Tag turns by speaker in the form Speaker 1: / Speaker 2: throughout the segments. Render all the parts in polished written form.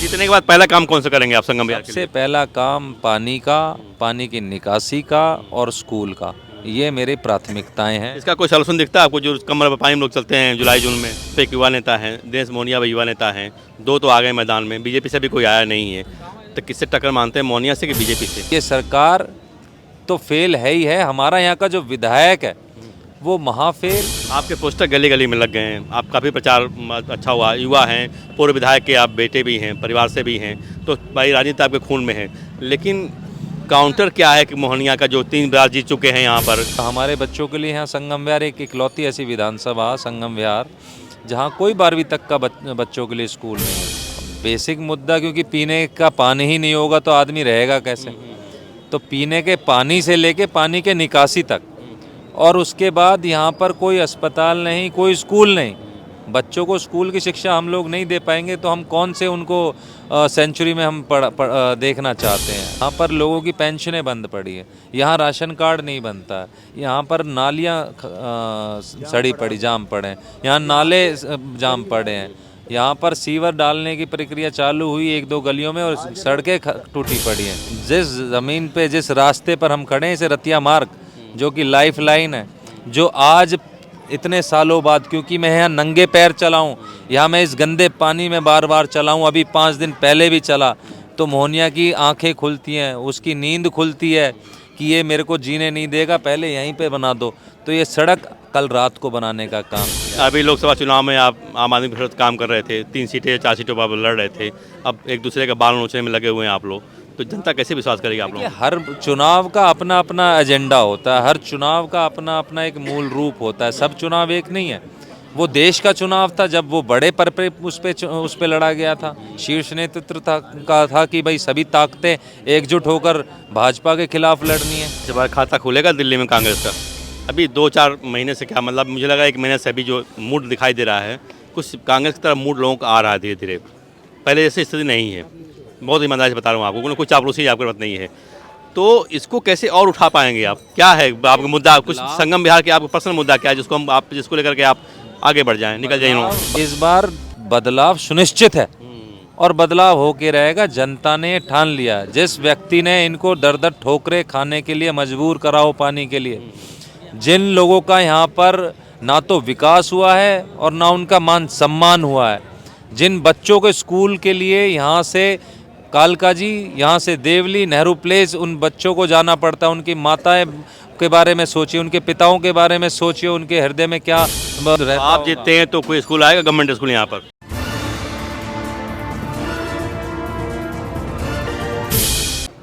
Speaker 1: जीतने के बाद पहला काम कौन सा करेंगे आप संगम बिहार के
Speaker 2: सबसे
Speaker 1: लिए?
Speaker 2: पहला काम पानी का, पानी की निकासी का और स्कूल का, ये मेरी प्राथमिकताएं हैं।
Speaker 1: इसका कोई सॉल्यूशन दिखता है आपको? जो कमर पानी में लोग चलते हैं जुलाई जून में, तो एक युवा नेता हैं दिनेश मोहनिया, युवा नेता हैं, दो तो आ गए मैदान में, बीजेपी से भी कोई आया नहीं है, तो किससे टक्कर मानते हैं, मोहनिया से कि बीजेपी से?
Speaker 2: ये सरकार तो फेल है ही है, हमारा यहाँ का जो विधायक है वो महाफेल।
Speaker 1: आपके पोस्टर गली गली में लग गए हैं, आप काफ़ी प्रचार अच्छा हुआ, युवा हैं, पूर्व विधायक के आप बेटे भी हैं, परिवार से भी हैं, तो भाई राजनीति आपके खून में है, लेकिन काउंटर क्या है कि मोहनिया का जो 3 बार जीत चुके हैं यहाँ पर?
Speaker 2: हमारे बच्चों के लिए यहाँ संगम विहार एक इकलौती ऐसी विधानसभा संगम विहार जहाँ कोई 12वीं तक का बच्चों के लिए स्कूल नहीं है। बेसिक मुद्दा, क्योंकि पीने का पानी ही नहीं होगा तो आदमी रहेगा कैसे। तो पीने के पानी से लेके पानी के निकासी तक, और उसके बाद यहाँ पर कोई अस्पताल नहीं, कोई स्कूल नहीं। बच्चों को स्कूल की शिक्षा हम लोग नहीं दे पाएंगे तो हम कौन से उनको सेंचुरी में हम देखना चाहते हैं। यहाँ पर लोगों की पेंशनें बंद पड़ी है, यहाँ राशन कार्ड नहीं बनता, यहाँ पर नालियाँ सड़ी पड़ी जाम पड़े हैं, यहाँ नाले जाम पड़े हैं, यहाँ पर सीवर डालने की प्रक्रिया चालू हुई 1-2 गलियों में और सड़कें टूटी पड़ी हैं। जिस ज़मीन पे, जिस रास्ते पर हम खड़े हैं, इसे रतिया मार्ग जो कि लाइफ लाइन है, जो आज इतने सालों बाद, क्योंकि मैं यहाँ नंगे पैर चला हूँ, यहाँ मैं इस गंदे पानी में बार बार चला हूँ, अभी 5 दिन पहले भी चला, तो मोहनिया की आंखें खुलती हैं, उसकी नींद खुलती है कि ये मेरे को जीने नहीं देगा, पहले यहीं पे बना दो। तो ये सड़क कल रात को बनाने का काम।
Speaker 1: अभी लोकसभा चुनाव में आप आम आदमी के साथ काम कर रहे थे, 3 सीटें 4 सीटों पर लड़ रहे थे, अब एक दूसरे का बाल नोचने में लगे हुए हैं आप लोग, तो जनता कैसे विश्वास करेगी आप लोग?
Speaker 2: हर चुनाव का अपना अपना एजेंडा होता है, हर चुनाव का अपना अपना एक मूल रूप होता है, सब चुनाव एक नहीं है। वो देश का चुनाव था जब वो बड़े पर पे उस पे लड़ा गया था, शीर्ष नेतृत्व था कि भाई सभी ताकतें एकजुट होकर भाजपा के खिलाफ लड़नी है।
Speaker 1: जब खाता खुलेगा दिल्ली में कांग्रेस का, अभी 2-4 महीने से, क्या मतलब मुझे लगा 1 महीने से अभी जो मूड दिखाई दे रहा है, कुछ कांग्रेस की तरफ मूड लोगों का आ रहा है धीरे धीरे, पहले जैसे स्थिति नहीं है। बहुत ईमानदारी से बता रहा हूँ आपको, कुछ चापलूसी आपके बात नहीं है, तो इसको कैसे और उठा पाएंगे आप? क्या है आपका मुद्दा? कुछ संगम बिहार के आपका पर्सनल मुद्दा क्या है जिसको लेकर के आप आगे बढ़ जाएं, निकल जाए?
Speaker 2: इस बार बदलाव सुनिश्चित है और बदलाव होके रहेगा। जनता ने ठान लिया, जिस व्यक्ति ने इनको दर दर ठोकरे खाने के लिए मजबूर करा हो पानी के लिए, जिन लोगों का यहाँ पर ना तो विकास हुआ है और ना उनका मान सम्मान हुआ है, जिन बच्चों के स्कूल के लिए यहाँ से कालका जी, यहाँ से देवली, नेहरू प्लेस, उन बच्चों को जाना पड़ता है, उनकी माताएं के बारे में सोचिए, उनके पिताओं के बारे में सोचिए, उनके हृदय में क्या रहता।
Speaker 1: आप जीतते हैं तो कोई स्कूल आएगा, गवर्नमेंट स्कूल यहाँ पर?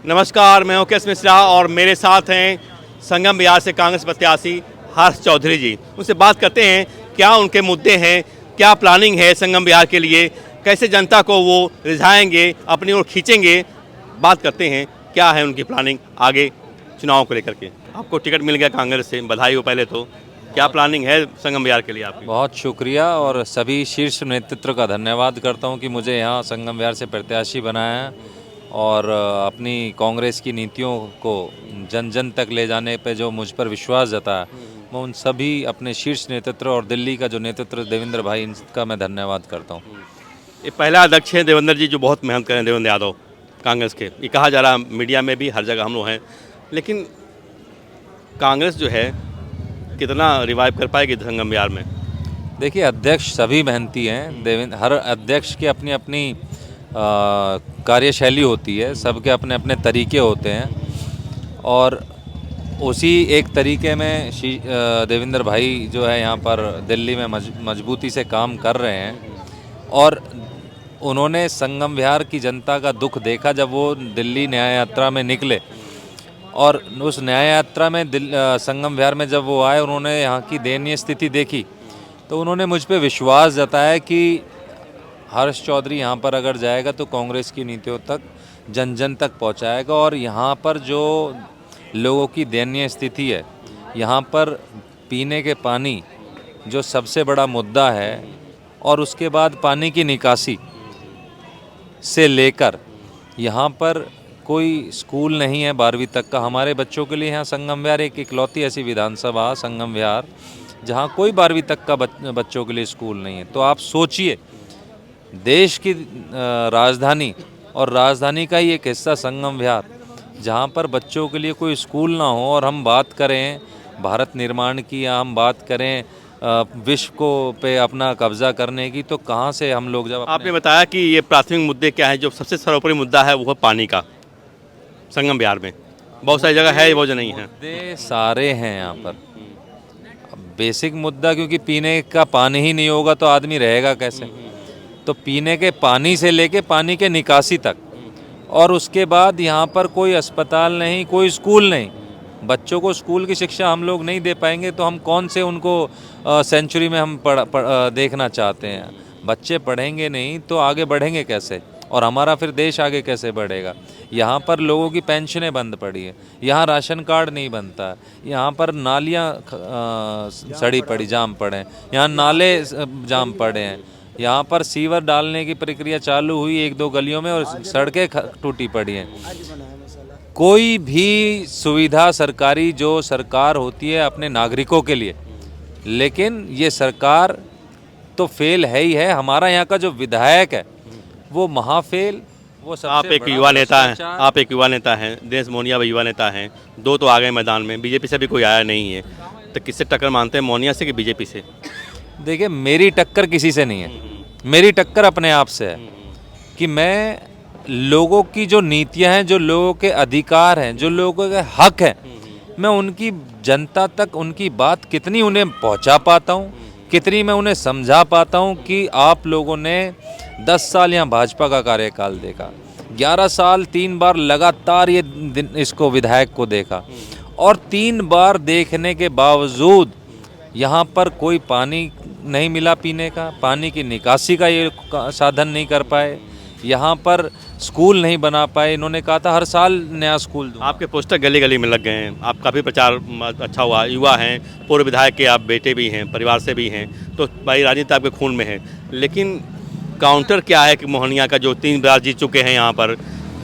Speaker 1: नमस्कार, मैं हूं केएस मिश्रा और मेरे साथ हैं संगम बिहार से कांग्रेस प्रत्याशी हर्ष चौधरी जी। उनसे बात करते हैं क्या उनके मुद्दे हैं, क्या प्लानिंग है संगम बिहार के लिए, कैसे जनता को वो रिझाएंगे, अपनी ओर खींचेंगे। बात करते हैं क्या है उनकी प्लानिंग आगे चुनाव को लेकर के। आपको टिकट मिल गया कांग्रेस से, बधाई हो पहले तो। क्या प्लानिंग है संगम बिहार के लिए आपकी?
Speaker 2: बहुत शुक्रिया और सभी शीर्ष नेतृत्व का धन्यवाद करता हूं कि मुझे यहाँ संगम विहार से प्रत्याशी बनाया है और अपनी कांग्रेस की नीतियों को जन जन तक ले जाने पे जो मुझ पर विश्वास जताया, मैं उन सभी अपने शीर्ष नेतृत्व और दिल्ली का जो नेतृत्व देवेंद्र भाई, इनका मैं धन्यवाद करता हूँ।
Speaker 1: ये पहला अध्यक्ष हैं देवेंद्र जी, जो बहुत मेहनत करें, देवेंद्र यादव कांग्रेस के, ये कहा जा रहा मीडिया में भी, हर जगह हम लोग हैं, लेकिन कांग्रेस जो है कितना रिवाइव कर पाएगी संगम बिहार में?
Speaker 2: देखिए, अध्यक्ष सभी मेहनती हैं, देवेंद्र, हर अध्यक्ष की अपनी अपनी कार्यशैली होती है, सबके अपने अपने तरीके होते हैं और उसी एक तरीके में देवेंद्र भाई जो है यहाँ पर दिल्ली में मजबूती से काम कर रहे हैं और उन्होंने संगम विहार की जनता का दुख देखा जब वो दिल्ली न्याय यात्रा में निकले और उस न्याय यात्रा में संगम विहार में जब वो आए, उन्होंने यहाँ की दयनीय स्थिति देखी तो उन्होंने मुझ पे विश्वास जताया कि हर्ष चौधरी यहाँ पर अगर जाएगा तो कांग्रेस की नीतियों तक जन जन तक पहुँचाएगा और यहाँ पर जो लोगों की दयनीय स्थिति है, यहाँ पर पीने के पानी जो सबसे बड़ा मुद्दा है और उसके बाद पानी की निकासी से लेकर यहाँ पर कोई स्कूल नहीं है 12वीं तक का। हमारे बच्चों के लिए यहाँ संगम विहार एक इकलौती ऐसी विधानसभा संगम विहार जहाँ कोई 12वीं तक का बच्चों के लिए स्कूल नहीं है। तो आप सोचिए देश की राजधानी और राजधानी का ही एक हिस्सा संगम विहार, जहाँ पर बच्चों के लिए कोई स्कूल ना हो, और हम बात करें भारत निर्माण की या हम बात करें विश्व को पे अपना कब्जा करने की, तो कहाँ से हम लोग जब
Speaker 1: आपने बताया कि ये प्राथमिक मुद्दे क्या है, जो सबसे सर्वोपरि मुद्दा है वो है पानी का। संगम बिहार में बहुत सारी जगह है वो जो नहीं है।
Speaker 2: मुद्दे सारे हैं यहाँ पर। बेसिक मुद्दा, क्योंकि पीने का पानी ही नहीं होगा तो आदमी रहेगा कैसे। तो पीने के पानी से लेके पानी के निकासी तक, और उसके बाद यहाँ पर कोई अस्पताल नहीं, कोई स्कूल नहीं। बच्चों को स्कूल की शिक्षा हम लोग नहीं दे पाएंगे तो हम कौन से उनको सेंचुरी में हम देखना चाहते हैं। बच्चे पढ़ेंगे नहीं तो आगे बढ़ेंगे कैसे, और हमारा फिर देश आगे कैसे बढ़ेगा। यहाँ पर लोगों की पेंशनें बंद पड़ी है, यहाँ राशन कार्ड नहीं बनता है, यहाँ पर नालियाँ सड़ी पड़ी जाम पड़े हैं, यहाँ नाले जाम पड़े हैं, यहाँ पर सीवर डालने की प्रक्रिया चालू हुई 1-2 गलियों में और सड़कें टूटी पड़ी हैं। कोई भी सुविधा सरकारी जो सरकार होती है अपने नागरिकों के लिए, लेकिन ये सरकार तो फेल है ही है। हमारा यहाँ का जो विधायक है वो महाफेल, वो सबसे
Speaker 1: आप एक
Speaker 2: बड़ा
Speaker 1: युवा नेता हैं,
Speaker 2: भ्रष्टाचार।
Speaker 1: आप एक युवा नेता हैं, दिनेश मोनिया भी युवा नेता हैं, 2 तो आ गए मैदान में, बीजेपी से भी कोई आया नहीं है, तो किससे टक्कर मानते हैं, मोनिया से कि बीजेपी से?
Speaker 2: देखिए, मेरी टक्कर किसी से नहीं है, मेरी टक्कर अपने आप से है कि मैं लोगों की जो नीतियां हैं, जो लोगों के अधिकार हैं, जो लोगों के हक हैं, मैं उनकी जनता तक उनकी बात कितनी उन्हें पहुंचा पाता हूं, कितनी मैं उन्हें समझा पाता हूं कि आप लोगों ने 10 साल यहाँ भाजपा का कार्यकाल देखा, 11 साल 3 बार लगातार ये इसको विधायक को देखा, और 3 बार देखने के बावजूद यहाँ पर कोई पानी नहीं मिला पीने का, पानी की निकासी का ये साधन नहीं कर पाए, यहाँ पर स्कूल नहीं बना पाए। इन्होंने कहा था हर साल नया स्कूल दूँ।
Speaker 1: आपके पोस्टर गली गली में लग गए हैं, आप काफ़ी प्रचार अच्छा हुआ, युवा हैं, पूर्व विधायक के आप बेटे भी हैं, परिवार से भी हैं, तो भाई राजनीति आपके खून में है। लेकिन काउंटर क्या है कि मोहनिया का जो 3 बार जीत चुके हैं, यहाँ पर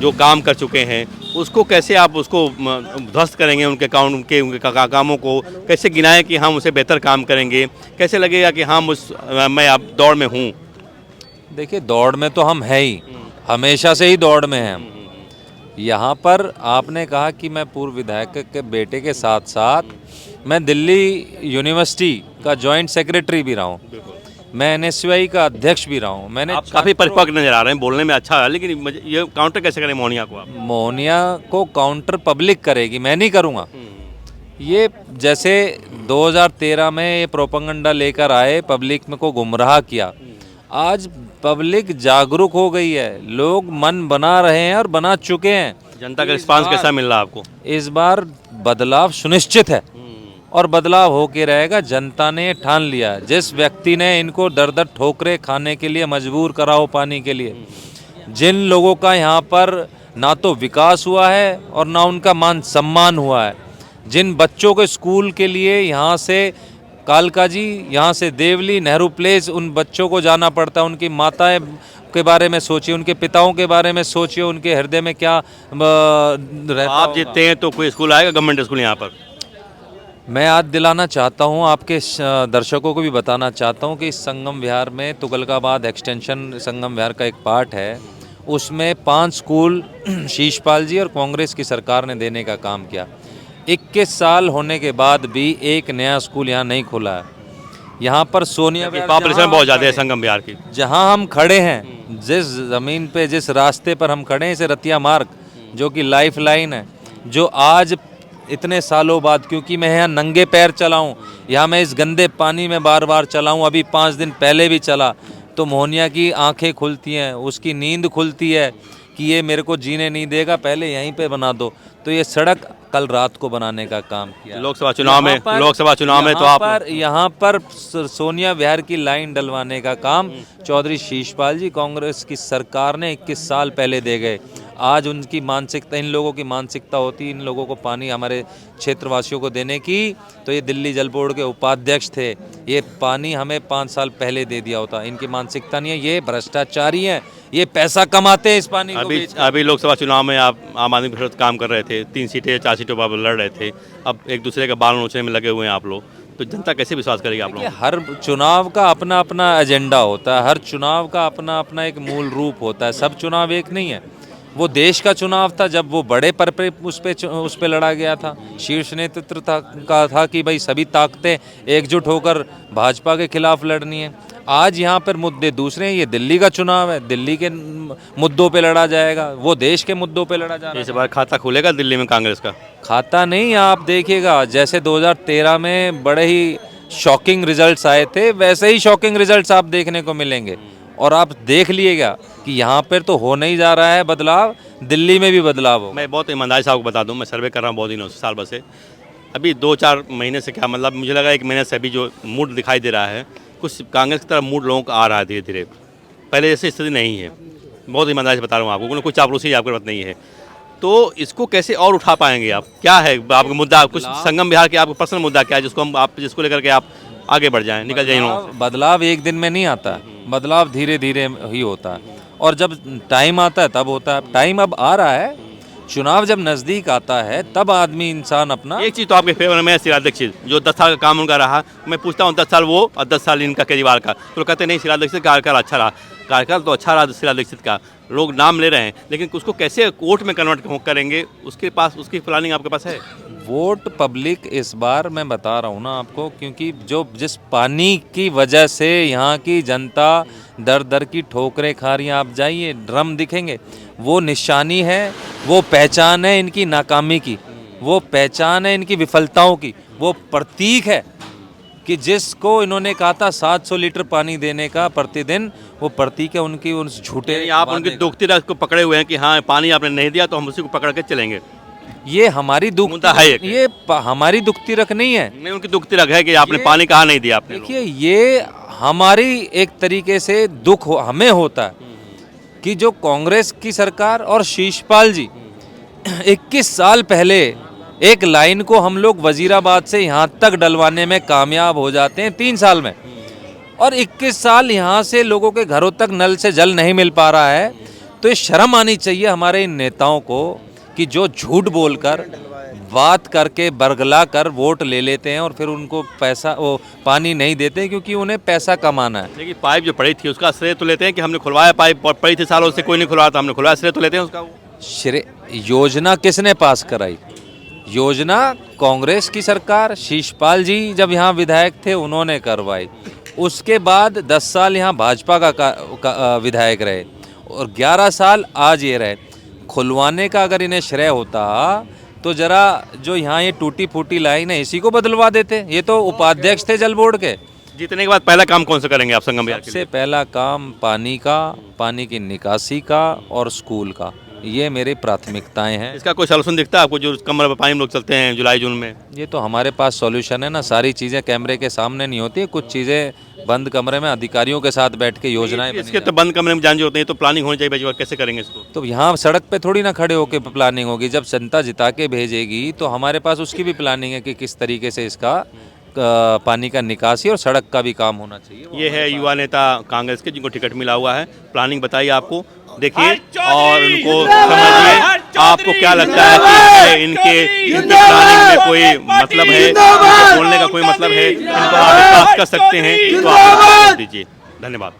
Speaker 1: जो काम कर चुके हैं, उसको कैसे आप उसको ध्वस्त करेंगे, उनके कामों को कैसे गिनाएं कि हम उसे बेहतर काम करेंगे, कैसे लगेगा कि हम मैं आप दौड़ में हूँ?
Speaker 2: देखिए, दौड़ में तो हम है ही, हमेशा से ही दौड़ में हैं हम। यहाँ पर आपने कहा कि मैं पूर्व विधायक के बेटे के साथ साथ मैं दिल्ली यूनिवर्सिटी का जॉइंट सेक्रेटरी भी रहा हूँ, मैं NSUI का अध्यक्ष भी रहा हूँ। मैंने
Speaker 1: आप काफ़ी परिपक्व नजर आ रहे हैं, बोलने में अच्छा है, लेकिन ये काउंटर कैसे करें मोहनिया को? आप
Speaker 2: मोहनिया को काउंटर पब्लिक करेगी, मैं नहीं करूँगा। ये जैसे 2013 में ये प्रोपेगेंडा लेकर आए, पब्लिक में को गुमराह किया, आज पब्लिक जागरूक हो गई है, लोग मन बना रहे हैं और बना चुके हैं।
Speaker 1: जनता का रिस्पांस कैसा मिल रहा है आपको?
Speaker 2: इस बार बदलाव सुनिश्चित है और बदलाव होके रहेगा। जनता ने ठान लिया, जिस व्यक्ति ने इनको दर दर ठोकरे खाने के लिए मजबूर करा हो पानी के लिए, जिन लोगों का यहाँ पर ना तो विकास हुआ है और ना उनका मान सम्मान हुआ है, जिन बच्चों के स्कूल के लिए यहाँ से कालका जी, यहाँ से देवली, नेहरू प्लेस, उन बच्चों को जाना पड़ता है, उनकी माताएं के बारे में सोचिए, उनके पिताओं के बारे में सोचिए, उनके हृदय में क्या रहता
Speaker 1: आप
Speaker 2: होगा।
Speaker 1: जीतते हैं तो कोई स्कूल आएगा, गवर्नमेंट स्कूल यहाँ पर?
Speaker 2: मैं आज दिलाना चाहता हूँ, आपके दर्शकों को भी बताना चाहता हूँ कि इस संगम विहार में तुगलकाबाद एक्सटेंशन संगम विहार का एक पार्ट है, उसमें 5 स्कूल शीशपाल जी और कांग्रेस की सरकार ने देने का काम किया। 21 साल होने के बाद भी एक नया स्कूल यहाँ नहीं खुला है। यहाँ पर सोनिया
Speaker 1: पॉपुलेशन बहुत ज़्यादा है संगम बिहार की।
Speaker 2: जहाँ हम खड़े हैं, जिस ज़मीन पे, जिस रास्ते पर हम खड़े हैं, इसे रतिया मार्ग जो कि लाइफ लाइन है, जो आज इतने सालों बाद, क्योंकि मैं यहाँ नंगे पैर चला हूँ, यहाँ मैं इस गंदे पानी में बार बार चला हूँ, अभी 5 दिन पहले भी चला, तो मोहनिया की आंखें खुलती हैं, उसकी नींद खुलती है कि ये मेरे को जीने नहीं देगा, पहले यहीं पे बना दो। तो ये सड़क कल रात को बनाने का काम किया।
Speaker 1: लोकसभा चुनाव में तो आप
Speaker 2: यहाँ पर सोनिया विहार की लाइन डलवाने का काम चौधरी शीशपाल जी, कांग्रेस की सरकार ने 21 साल पहले दे गए। आज उनकी मानसिकता, इन लोगों की मानसिकता होती, इन लोगों को पानी हमारे क्षेत्रवासियों को देने की, तो ये दिल्ली जल बोर्ड के उपाध्यक्ष थे, ये पानी हमें 5 साल पहले दे दिया होता। इनकी मानसिकता नहीं है, ये भ्रष्टाचारी हैं, ये पैसा कमाते हैं इस पानी को।
Speaker 1: अभी लोकसभा चुनाव में आप आम आदमी के साथ काम कर रहे थे, 3 सीटें 4 सीटों पर लड़ रहे थे, अब एक दूसरे का बाल नोचने में लगे हुए हैं आप लोग, तो जनता कैसे विश्वास करेगी आप
Speaker 2: देखिए,
Speaker 1: लोगों
Speaker 2: हर चुनाव का अपना अपना एजेंडा होता है, हर चुनाव का अपना अपना एक मूल रूप होता है, सब चुनाव एक नहीं है। वो देश का चुनाव था जब वो बड़े पर पे उस पे लड़ा गया था, शीर्ष नेतृत्व था कि भाई सभी ताकतें एकजुट होकर भाजपा के खिलाफ लड़नी है। आज यहाँ पर मुद्दे दूसरे हैं, ये दिल्ली का चुनाव है, दिल्ली के मुद्दों पे लड़ा जाएगा, वो देश के मुद्दों पे लड़ा जा रहा
Speaker 1: इस
Speaker 2: है।
Speaker 1: बार खाता खुलेगा दिल्ली में कांग्रेस का?
Speaker 2: खाता नहीं, आप देखिएगा जैसे 2013 में बड़े ही शॉकिंग रिजल्ट्स आए थे, वैसे ही शॉकिंग रिजल्ट्स आप देखने को मिलेंगे। और आप देख लीजिएगा कि यहाँ पर तो हो नहीं जा रहा है बदलाव, दिल्ली में भी बदलाव हो।
Speaker 1: मैं बहुत ईमानदारी से आपको बता दूं, मैं सर्वे कर रहा हूँ बहुत दिनों से, साल भर से। अभी 2-4 महीने से, क्या मतलब, मुझे लगा 1 महीने से अभी जो मूड दिखाई दे रहा है, कुछ कांग्रेस की तरफ मूड लोगों का आ रहा है धीरे धीरे। पहले जैसे स्थिति नहीं है, बहुत ईमानदारी से बता रहा हूँ आपको, कोई चापलूसी आपकी बात नहीं है। तो इसको कैसे और उठा पाएंगे आप? क्या है आपका मुद्दा? कुछ संगम बिहार के आपका पर्सनल मुद्दा क्या है जिसको लेकर के आप आगे बढ़ जाएं, निकल जाएं?
Speaker 2: बदलाव एक दिन में नहीं आता, बदलाव धीरे धीरे ही होता है, और जब टाइम आता है तब होता है। टाइम अब आ रहा है, चुनाव जब नज़दीक आता है तब आदमी इंसान अपना।
Speaker 1: एक चीज़ तो आपके फेवर में है, शीला दीक्षित, जो 10 साल का काम उनका रहा। मैं पूछता हूँ 10 साल वो और 10 साल इनका केजरीवाल का, तो कहते नहीं शीला दीक्षित का कार्यकाल अच्छा रहा। कार्यकाल तो अच्छा रहा शीला दीक्षित का, लोग नाम ले रहे हैं, लेकिन उसको कैसे वोट में कन्वर्ट करेंगे, उसकी प्लानिंग आपके पास है?
Speaker 2: वोट पब्लिक इस बार मैं बता रहा हूँ ना आपको, क्योंकि जिस पानी की वजह से यहाँ की जनता दर दर की ठोकरें खा रही हैं, आप जाइए ड्रम दिखेंगे, वो निशानी है, वो पहचान है इनकी नाकामी की, वो पहचान है इनकी विफलताओं की, वो प्रतीक है कि जिसको इन्होंने कहा था 700 लीटर पानी देने का प्रतिदिन, वो प्रतीक है उनकी उस झूठे।
Speaker 1: आप उनकी दुखती रात को पकड़े हुए हैं कि हाँ पानी आपने नहीं दिया तो हम उसी को पकड़ के चलेंगे।
Speaker 2: ये हमारी
Speaker 1: मुद्दा है
Speaker 2: ये हमारी दुखती रख नहीं है,
Speaker 1: नहीं, उनकी दुखती रख है कि आपने पानी कहाँ नहीं दिया आपने।
Speaker 2: देखिए, ये हमारी एक तरीके से दुख हमें होता है कि जो कांग्रेस की सरकार और शीशपाल जी 21 साल पहले एक लाइन को हम लोग वजीराबाद से यहाँ तक डलवाने में कामयाब हो जाते हैं 3 साल में, और 21 साल यहाँ से लोगों के घरों तक नल से जल नहीं मिल पा रहा है। तो ये शर्म आनी चाहिए हमारे इन नेताओं को कि जो झूठ बोलकर, बात करके, बरगला कर वोट ले लेते हैं और फिर उनको पानी नहीं देते क्योंकि उन्हें पैसा कमाना है।
Speaker 1: देखिए, पाइप जो पड़ी थी उसका श्रेय तो लेते हैं कि हमने खुलवाया, पाइप पड़ी थी सालों से, कोई नहीं खुलवाया था, हमने खुलवाया, श्रेय तो लेते हैं उसका।
Speaker 2: श्रेय योजना किसने पास कराई? योजना कांग्रेस की सरकार, शीशपाल जी जब यहाँ विधायक थे उन्होंने करवाई। उसके बाद 10 साल यहाँ भाजपा का विधायक रहे और 11 साल आज ये रहे। खुलवाने का अगर इन्हें श्रेय होता तो जरा जो यहाँ ये टूटी फूटी लाइन है इसी को बदलवा देते। ये तो उपाध्यक्ष थे जल बोर्ड के।
Speaker 1: जीतने के बाद पहला काम कौन सा करेंगे आप संगम बिहार के लिए?
Speaker 2: सबसे पहला काम पानी का, पानी की निकासी का और स्कूल का, ये मेरी प्राथमिकताएं हैं।
Speaker 1: इसका कोई सॉल्यूशन दिखता है आपको, जो कमर पर पानी लोग चलते हैं जुलाई जून में?
Speaker 2: ये तो हमारे पास सॉल्यूशन है ना, सारी चीज़ें कैमरे के सामने नहीं होती, कुछ चीज़ें बंद कमरे में अधिकारियों के साथ बैठ के योजनाएं
Speaker 1: इसके तो बंद कमरे में जान जो होते हैं, तो प्लानिंग होनी चाहिए, कैसे करेंगे इसको?
Speaker 2: तो यहाँ सड़क पे थोड़ी ना खड़े होकर प्लानिंग होगी, जब जनता जिता के भेजेगी तो हमारे पास उसकी भी प्लानिंग है कि किस तरीके से इसका पानी का निकासी और सड़क का भी काम होना चाहिए।
Speaker 1: ये है युवा नेता कांग्रेस के जिनको टिकट मिला हुआ है। प्लानिंग बताइए आपको, देखिए और उनको समझिए। आपको क्या लगता है कि इनके प्लानिंग में कोई मतलब है, इनके बोलने का कोई मतलब है, इनको आप विश्वास कर सकते हैं? तो आप दीजिए। धन्यवाद।